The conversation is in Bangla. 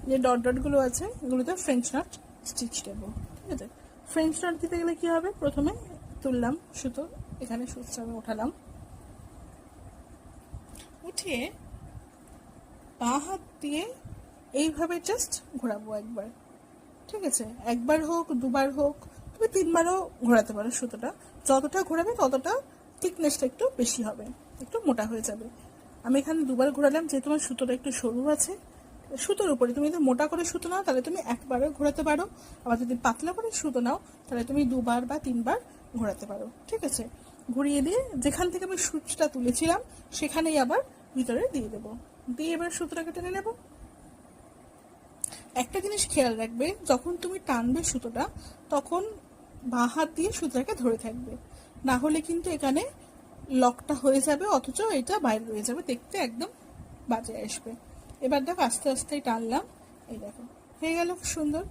যে ডট ডটগুলো আছে এগুলোতে ফ্রেঞ্চ নট স্টিচ দেবো। ঠিক আছে, ফ্রেঞ্চ নট দিতে গেলে কী হবে, প্রথমে তুললাম সুতো, এখানে সুতো আমি উঠালাম, উঠিয়ে বাঁ হাত দিয়ে এইভাবে জাস্ট ঘোরাবো একবার। ঠিক আছে, একবার হোক দুবার হোক, তুমি তিনবারও ঘোরাতে পারো সুতোটা। যতটা ঘোরাবে ততটা থিকনেসটা একটু বেশি হবে, একটু মোটা হয়ে যাবে। আমি এখানে দুবার ঘোরালাম, যেহেতু আমার সুতোটা একটু সরু আছে। সুতোর উপরে তুমি যদি মোটা করে সুতো নাও তাহলে তুমি একবারও ঘোরাতে পারো, আবার যদি পাতলা করে সুতো নাও তাহলে তুমি দুবার বা তিনবার ঘোরাতে পারো। ঠিক আছে, ঘুরিয়ে দিয়ে যেখান থেকে আমি সুচটা তুলেছিলাম সেখানেই আবার ভিতরে দিয়ে দেবো, দিয়ে এবার সুতোটাকে টেনে নেবো। একটা জিনিস খেয়াল রাখবে, যখন তুমি টানবে সুতোটা তখন বাঁ হাত দিয়ে সুতোটাকে ধরে থাকবে, না হলে কিন্তু এখানে লকটা হয়ে যাবে অথচ এটা বাইরে রয়ে যাবে, দেখতে একদম বাজে আসবে। এবার দেখো আস্তে আস্তে টানলাম, এই দেখো হয়ে গেল সুন্দর।